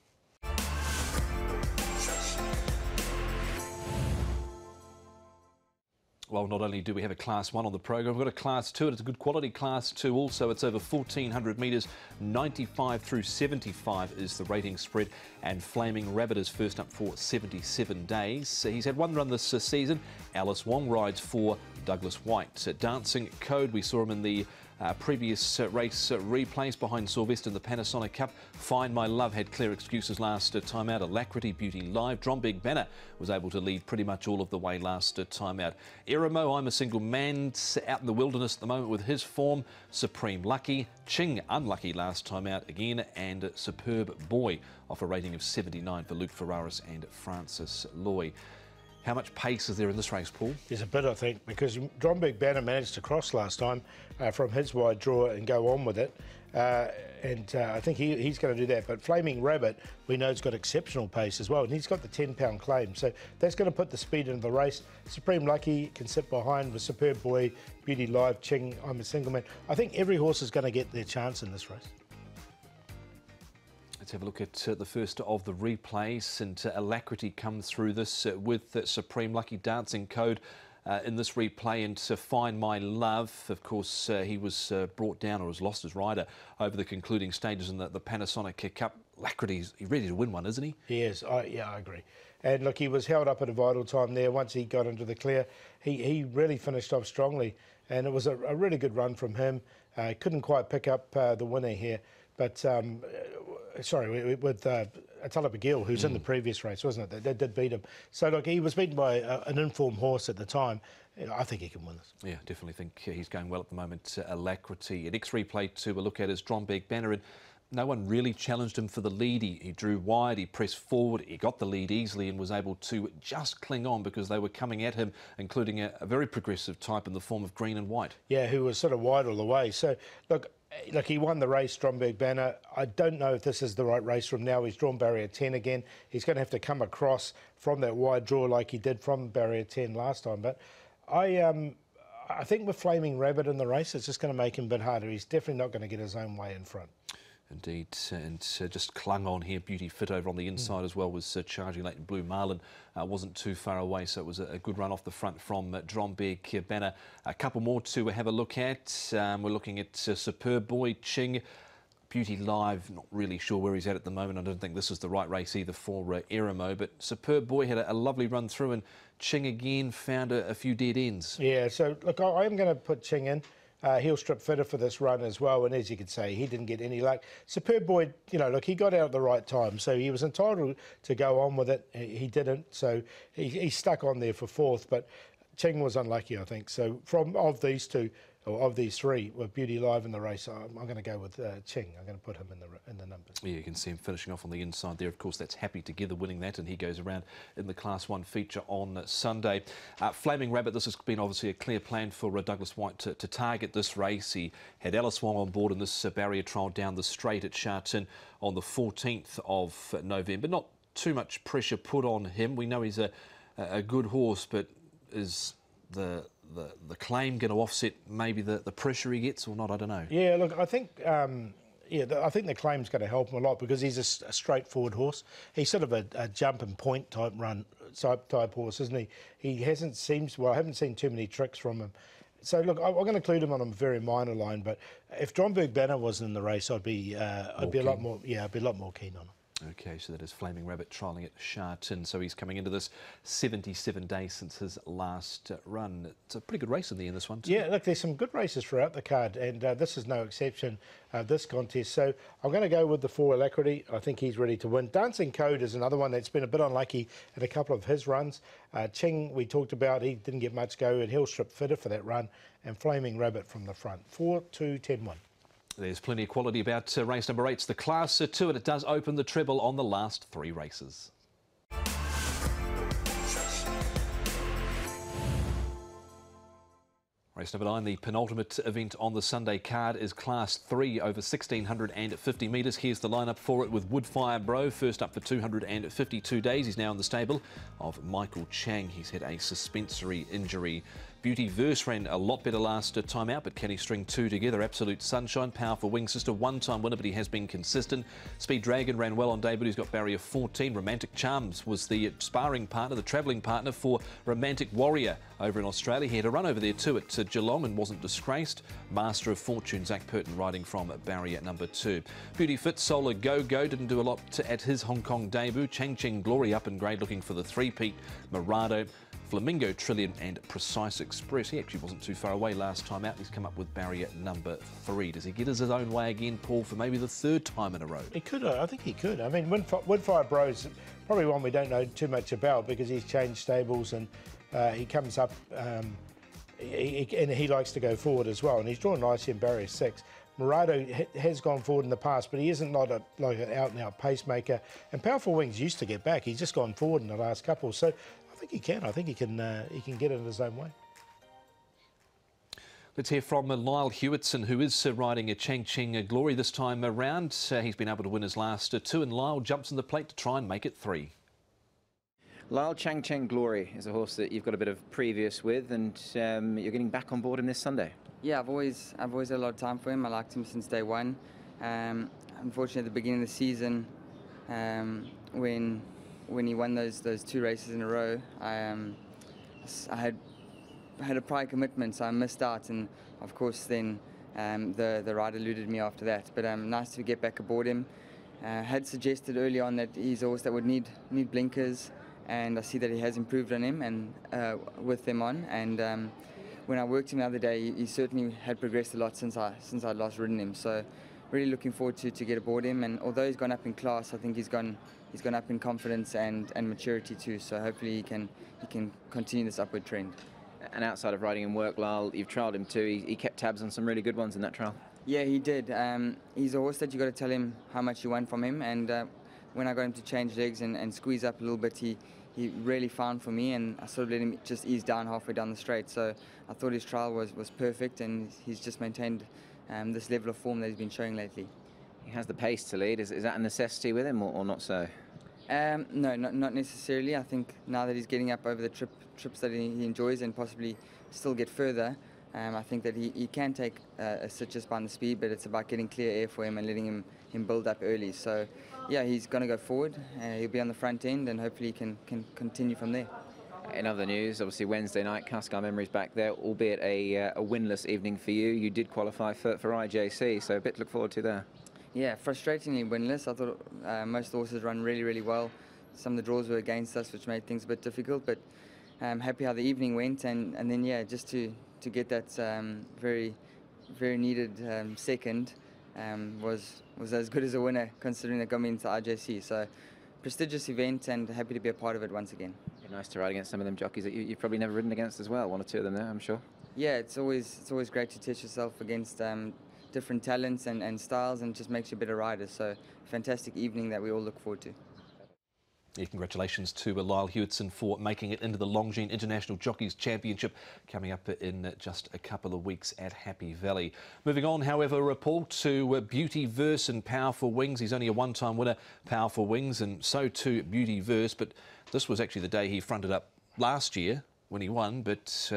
Well, not only do we have a Class 1 on the program, we've got a Class 2, and it's a good quality Class 2 also. It's over 1,400 metres, 95 through 75 is the rating spread, and Flaming Rabbit is first up for 77 days. He's had 1 run this season. Alice Wong rides for Douglas White. Dancing Code, we saw him in the previous race replays behind Sylvester in the Panasonic Cup. Find My Love had clear excuses last time out. Alacrity, Beauty Live. Drombeg Banner was able to lead pretty much all of the way last time out. Eremo, I'm a Single Man, out in the wilderness at the moment with his form. Supreme Lucky. Ching, unlucky last time out again. And Superb Boy, off a rating of 79 for Luke Ferraris and Francis Loy. How much pace is there in this race, Paul? There's a bit, I think, because Drombeg Banner managed to cross last time from his wide draw and go on with it. I think he's going to do that. But Flaming Rabbit, we know, has got exceptional pace as well. And he's got the 10-pound claim. So that's going to put the speed into the race. Supreme Lucky can sit behind with Superb Boy, Beauty Live, Ching, I'm a Single Man. I think every horse is going to get their chance in this race. Let's have a look at the first of the replays, and Alacrity comes through this with Supreme Lucky. Dancing Code in this replay, and Find My Love. Of course, he was brought down, or has lost his rider over the concluding stages in the Panasonic Cup. Alacrity's ready to win one, isn't he? He is. Yeah, I agree. And look, he was held up at a vital time there. Once he got into the clear, he really finished off strongly, and it was a really good run from him. Couldn't quite pick up the winner here, but sorry, with Tullabegil, who's in the previous race, wasn't it? They did beat him. So, look, he was beaten by an informed horse at the time. I think he can win this. Yeah, definitely think he's going well at the moment. Alacrity. An X-replay to look at is Drombeg Banner, and no one really challenged him for the lead. He drew wide, he pressed forward, he got the lead easily and was able to just cling on because they were coming at him, including a very progressive type in the form of Green and White. Yeah, who was sort of wide all the way. So, look, he won the race, Drombeg Banner. I don't know if this is the right race from now. He's drawn barrier 10 again. He's going to have to come across from that wide draw like he did from barrier 10 last time. But I think with Flaming Rabbit in the race, it's just going to make him a bit harder. He's definitely not going to get his own way in front. Indeed, and just clung on here. Beauty Fit over on the inside as well was charging late. Blue Marlin wasn't too far away, so it was a good run off the front from Dromberg Banner. A couple more to have a look at. We're looking at Superb Boy, Ching. Beauty Live, not really sure where he's at the moment. I don't think this is the right race either for Eremo, but Superb Boy had a lovely run through, and Ching again found a few dead ends. Yeah, so look, I am going to put Ching in. Heel strip fitter for this run as well, and as you could say, he didn't get any luck. Superb Boy, you know, look, he got out at the right time, so he was entitled to go on with it. He didn't, so he stuck on there for fourth, but Ching was unlucky, I think. So of these two, or of these three, with Beauty Live in the race, I'm going to go with Ching. I'm going to put him in the numbers. Yeah, you can see him finishing off on the inside there. Of course, that's Happy Together winning that, and he goes around in the Class 1 feature on Sunday. Flaming Rabbit, this has been obviously a clear plan for Douglas White to target this race. He had Alice Wong on board in this barrier trial down the straight at Sha Tin on the 14th of November. Not too much pressure put on him. We know he's a good horse, but is the claim going to offset maybe the pressure he gets or not? I don't know. Yeah, look, I think I think the claim's going to help him a lot because he's a straightforward horse. He's sort of a jump and point type type horse, isn't he? He hasn't seemed, well, I haven't seen too many tricks from him. So look, I'm going to include him on a very minor line, but if Dromberg Banner wasn't in the race, I'd be a lot more keen on him. Okay, so that is Flaming Rabbit trialling at Sha Tin. So he's coming into this 77 days since his last run. It's a pretty good race in the end, this one too. Yeah, look, there's some good races throughout the card, and this is no exception, this contest. So I'm going to go with the 4 Alacrity. I think he's ready to win. Dancing Code is another one that's been a bit unlucky in a couple of his runs. Ching, we talked about, he didn't get much go, and Hill Strip fitter for that run, and Flaming Rabbit from the front. 4, 2, 10, 1. There's plenty of quality about race number 8. It's the Class 2, and it does open the treble on the last 3 races. Race number 9, the penultimate event on the Sunday card, is Class 3 over 1,650 metres. Here's the lineup for it with Woodfire Bro first up for 252 days. He's now in the stable of Michael Chang. He's had a suspensory injury. Beauty Verse ran a lot better last time out, but can he string 2 together? Absolute Sunshine, Powerful Wing Sister, one-time winner, but he has been consistent. Speed Dragon ran well on debut. He's got barrier 14. Romantic Charms was the sparring partner, the travelling partner for Romantic Warrior over in Australia. He had a run over there too at Geelong and wasn't disgraced. Master of Fortune, Zach Purton riding from barrier number 2. Beauty Fit, Solar Go Go didn't do a lot at his Hong Kong debut. Chang Cheng Glory up in grade looking for the 3-peat. Mirado, Flamingo Trillium and Precise Express. He actually wasn't too far away last time out. He's come up with barrier number 3. Does he get his own way again, Paul, for maybe the 3rd time in a row? He could. I think he could. I mean, Woodfire Bro's probably one we don't know too much about because he's changed stables and he comes up and he likes to go forward as well. And he's drawn nicely in barrier 6. Mirado has gone forward in the past, but he isn't like an out-and-out pacemaker. And Powerful Wings used to get back. He's just gone forward in the last couple. So I think he can. I think he can get it in his own way. Let's hear from Lyle Hewitson, who is riding a Chang Cheng Glory this time around. He's been able to win his last 2, and Lyle jumps in the plate to try and make it 3. Lyle, Chang Cheng Glory is a horse that you've got a bit of previous with, and you're getting back on board him this Sunday. Yeah, I've always had a lot of time for him. I liked him since day one. Unfortunately, at the beginning of the season, when he won those 2 races in a row, I had a prior commitment, so I missed out, and of course then the ride eluded me after that. But nice to get back aboard him. Had suggested early on that he's a horse that would need blinkers, and I see that he has improved on him and with them on. And when I worked him the other day, he certainly had progressed a lot since I'd last ridden him. So really looking forward to get aboard him. And although he's gone up in class, I think he's gone up in confidence and maturity too. So hopefully he can continue this upward trend. And outside of riding in work, Lyle, you've trialled him too. He kept tabs on some really good ones in that trial. Yeah, he did. He's a horse that you got to tell him how much you want from him. And when I got him to change legs and squeeze up a little bit, he really found for me, and I sort of let him just ease down halfway down the straight. So I thought his trial was perfect, and he's just maintained this level of form that he's been showing lately. He has the pace to lead. Is that a necessity with him or not so? No, not necessarily. I think now that he's getting up over the trips that he enjoys and possibly still get further. I think that he can take a sit just by the speed, but it's about getting clear air for him and letting him build up early. So, yeah, he's going to go forward. He'll be on the front end, and hopefully he can continue from there. In other news, obviously Wednesday night, Cascar Memories back there, albeit a winless evening for you. You did qualify for IJC, so a bit to look forward to there. Yeah, frustratingly winless. I thought most horses run really, really well. Some of the draws were against us, which made things a bit difficult, but I'm happy how the evening went, and then, yeah, just to get that very, very needed second was as good as a winner, considering that got me into IJC. So, prestigious event, and happy to be a part of it once again. Be nice to ride against some of them jockeys that you've probably never ridden against as well. One or two of them there, I'm sure. Yeah, it's always great to test yourself against different talents and styles, and just makes you a better rider. So, fantastic evening that we all look forward to. Yeah, congratulations to Lyle Hewitson for making it into the Longines International Jockeys Championship, coming up in just a couple of weeks at Happy Valley. Moving on, however, Paul, to Beauty Verse and Powerful Wings. He's only a one-time winner, Powerful Wings, and so too Beauty Verse, but this was actually the day he fronted up last year when he won, but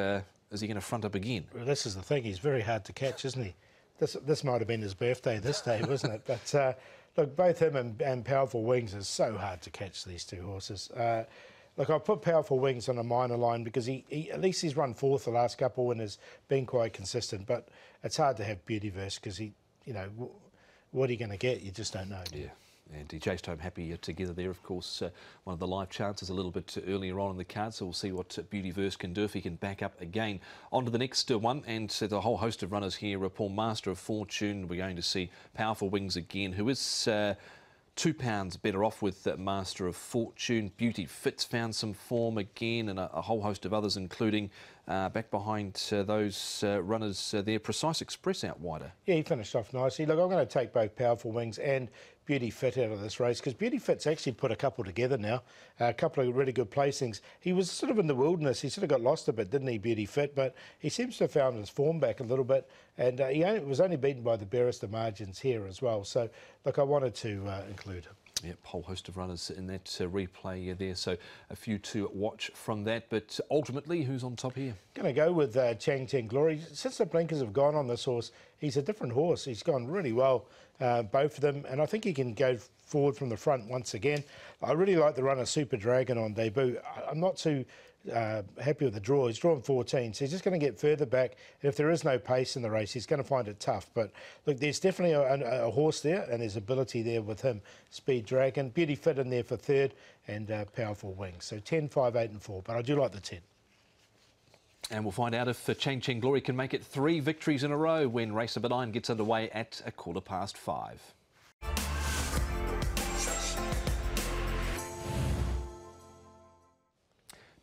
is he going to front up again? Well, this is the thing, he's very hard to catch, isn't he? This might have been his birthday this day, wasn't it? But look, both him and Powerful Wings is so hard to catch, these two horses. Look, I put Powerful Wings on a minor line because he at least he's run fourth the last couple and has been quite consistent. But it's hard to have Beauty Verse because what are you going to get? You just don't know. Yeah. And he chased home happy together there, of course. One of the live chances a little bit earlier on in the card, so we'll see what Beauty Verse can do if he can back up again. On to the next one, and the whole host of runners here. Paul, Master of Fortune. We're going to see Powerful Wings again, who is £2 better off with Master of Fortune. Beauty Fit's found some form again, and a whole host of others, including back behind those runners there. Precise Express out wider. Yeah, he finished off nicely. Look, I'm going to take both Powerful Wings and Beauty Fit out of this race because Beauty Fit's actually put a couple together now, a couple of really good placings. He was sort of in the wilderness. He sort of got lost a bit, didn't he, Beauty Fit? But he seems to have found his form back a little bit, and he was only beaten by the barrister margins here as well. So, look, I wanted to include him. Yep, whole host of runners in that replay there, so a few to watch from that. But ultimately, who's on top here? Going to go with Sha Tin Glory. Since the blinkers have gone on this horse, he's a different horse. He's gone really well, both of them, and I think he can go forward from the front once again. I really like the runner Super Dragon on debut. I'm not too happy with the draw. He's drawn 14, so he's just going to get further back. And if there is no pace in the race, he's going to find it tough. But look, there's definitely a horse there, and there's ability there with him. Speed Dragon, Beauty Fit in there for third, and Powerful Wings. So 10, 5, 8 and 4, but I do like the 10. And we'll find out if Sha Tin Glory can make it 3 victories in a row when race number 9 gets underway at 5:15.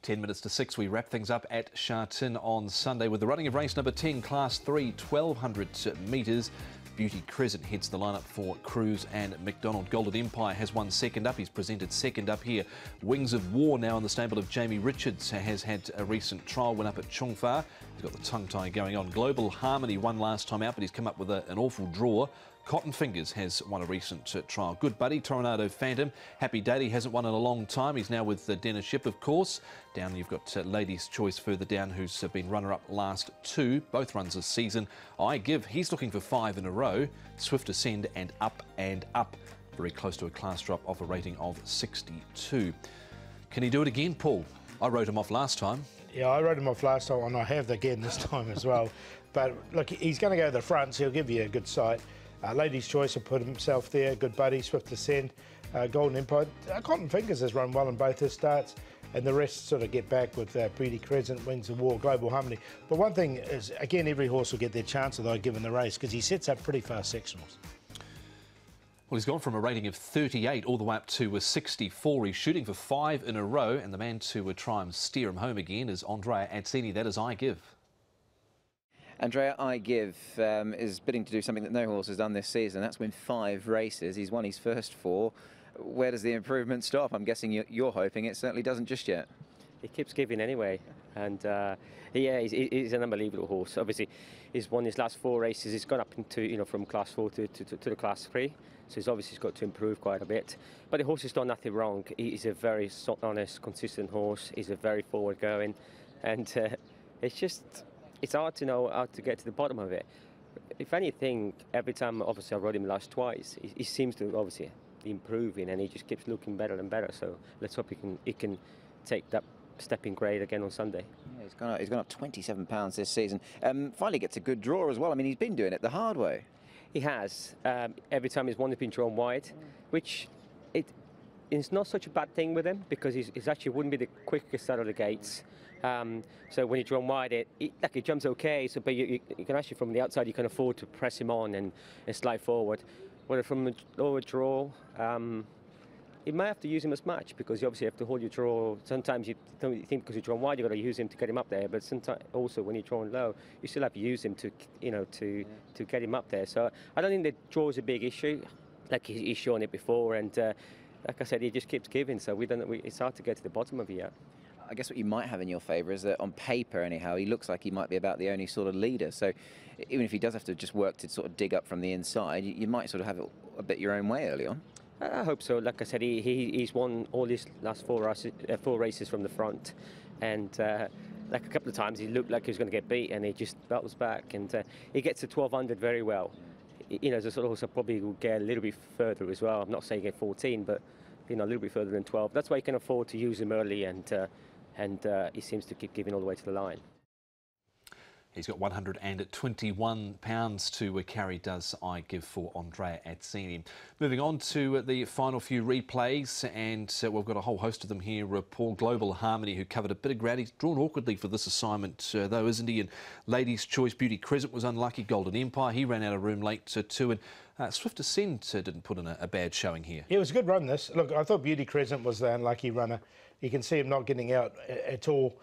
10 minutes to 6, we wrap things up at Sha Tin on Sunday with the running of race number 10, Class 3, 1200 metres. Beauty Crescent heads the lineup for Cruz and McDonald. Golden Empire has won second up. He's presented second up here. Wings of War now in the stable of Jamie Richards has had a recent trial win up at Chongfa. He's got the tongue tie going on. Global Harmony won last time out, but he's come up with an awful draw. Cotton Fingers has won a recent trial. Good Buddy, Tornado Phantom. Happy Daily hasn't won in a long time. He's now with Dennis Ship, of course. Down you've got Ladies' Choice further down, who's been runner-up last 2, both runs this season. I Give, he's looking for 5 in a row. Swift Ascend and Up and Up. Very close to a class drop of a rating of 62. Can he do it again, Paul? I wrote him off last time. Yeah, I wrote him off last time, and I have again this time as well. But look, he's going to go to the front, so he'll give you a good sight. Ladies' Choice will put himself there. Good Buddy, Swift Ascend, Golden Empire. Cotton Fingers has run well in both his starts, and the rest sort of get back with Beauty Crescent, Wings of War, Global Harmony. But one thing is, again, every horse will get their chance, although given the race, because he sets up pretty fast sectionals. Well, he's gone from a rating of 38 all the way up to 64. He's shooting for 5 in a row, and the man to try and steer him home again is Andrea Azzini. That is I Give. Andrea I Give is bidding to do something that no horse has done this season. That's win 5 races. He's won his first 4. Where does the improvement stop? I'm guessing you're hoping it certainly doesn't just yet. He keeps giving anyway, and yeah, he's an unbelievable horse. Obviously, he's won his last 4 races. He's gone up into from Class 4 to the Class 3, so he's obviously got to improve quite a bit. But the horse has done nothing wrong. He's a very honest, consistent horse. He's a very forward-going, and It's hard to know how to get to the bottom of it. If anything, every time, obviously, I rode him last twice, he seems to obviously improving, and he just keeps looking better and better. So let's hope he can take that step in grade again on Sunday. Yeah, he's gone up 27 pounds this season. Finally gets a good draw as well. I mean, he's been doing it the hard way. He has. Every time he's been drawn wide, which it's not such a bad thing with him, because he's actually wouldn't be the quickest out of the gates. So when you draw him wide, he jumps okay. So, but you can actually, from the outside, you can afford to press him on and slide forward. Whether from the lower draw, you might have to use him as match, because you obviously have to hold your draw. Sometimes you don't think because you're drawn wide, you've got to use him to get him up there. But sometimes also when you're drawn low, you still have to use him to get him up there. So I don't think the draw is a big issue, like he's shown it before. And like I said, he just keeps giving. So it's hard to get to the bottom of it yet. I guess what you might have in your favour is that on paper, anyhow, he looks like he might be about the only sort of leader. So even if he does have to just work to sort of dig up from the inside, you might sort of have it a bit your own way early on. I hope so. Like I said, he's won all his last four races from the front, and like a couple of times he looked like he was going to get beat, and he just battles back, and he gets to 1200 very well. So sort of also probably will get a little bit further as well. I'm not saying get 14, but a little bit further than 12. That's why you can afford to use him early, and he seems to keep giving all the way to the line. He's got 121 pounds to carry, does I give for Andrea Atzini. Moving on to the final few replays, and we've got a whole host of them here. Paul Global Harmony, who covered a bit of ground. He's drawn awkwardly for this assignment, though, isn't he? And Ladies' Choice Beauty Crescent was unlucky. Golden Empire, he ran out of room late too. And Swift Ascent didn't put in a bad showing here. Yeah, it was a good run, this. Look, I thought Beauty Crescent was the unlucky runner. You can see him not getting out at all.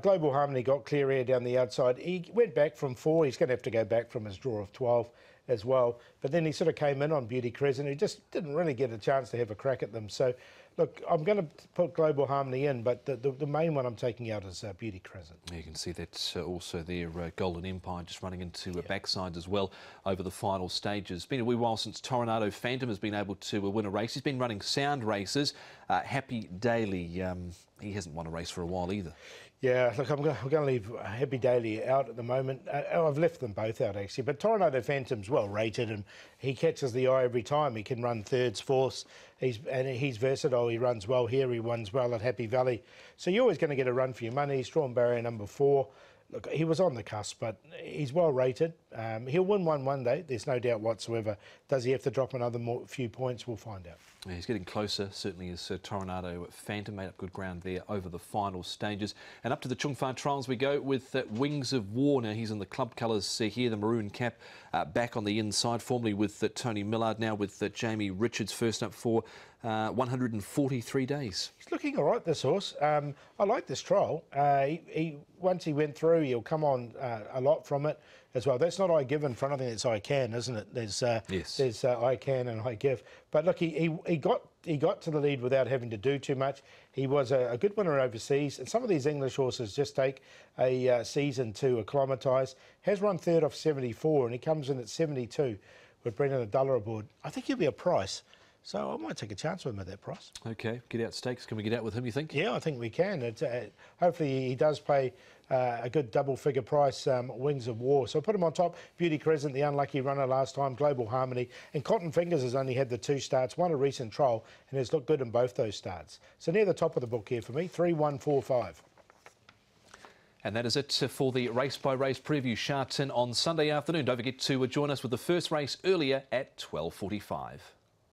Global Harmony got clear air down the outside. He went back from 4. He's going to have to go back from his draw of 12 as well. But then he sort of came in on Beauty Crescent. He just didn't really get a chance to have a crack at them. So, look, I'm going to put Global Harmony in, but the main one I'm taking out is Beauty Crescent. You can see that also there, Golden Empire just running into a backside as well over the final stages. It's been a wee while since Tornado Phantom has been able to win a race. He's been running sound races. Happy Daily, he hasn't won a race for a while either. Yeah, look, I'm going to leave Happy Daily out at the moment. I've left them both out, actually. But Tornado Phantom's well rated, and he catches the eye every time. He can run thirds, fourths. He's versatile. He runs well here. He runs well at Happy Valley. So you're always going to get a run for your money. Strawn barrier number 4. Look, he was on the cusp, but he's well rated. He'll win one day. There's no doubt whatsoever. Does he have to drop another few points? We'll find out. Yeah, he's getting closer, certainly, as Tornado Phantom made up good ground there over the final stages. And up to the Chung Fa Trials we go with Wings of War. Now he's in the club colours here, the maroon cap, back on the inside, formerly with Tony Millard, now with Jamie Richards, first up for 143 days. He's looking all right, this horse. I like this trial. Once he went through, he'll come on a lot from it as well. That's not I give in front. I think it's I can, isn't it? There's I can and I give. But look, he got to the lead without having to do too much. He was a good winner overseas, and some of these English horses just take a season to acclimatise. Has run third off 74, and he comes in at 72 with Brendan Adulla aboard. I think he'll be a price. So I might take a chance with him at that price. OK, get out stakes. Can we get out with him, you think? Yeah, I think we can. Hopefully he does pay a good double-figure price, Wings of War. So I'll put him on top. Beauty Crescent, the unlucky runner last time, Global Harmony. And Cotton Fingers has only had the 2 starts, won a recent trial, and has looked good in both those starts. So near the top of the book here for me, 3-1-4-5. And that is it for the race-by-race preview. Sha Tin on Sunday afternoon. Don't forget to join us with the first race earlier at 12:45.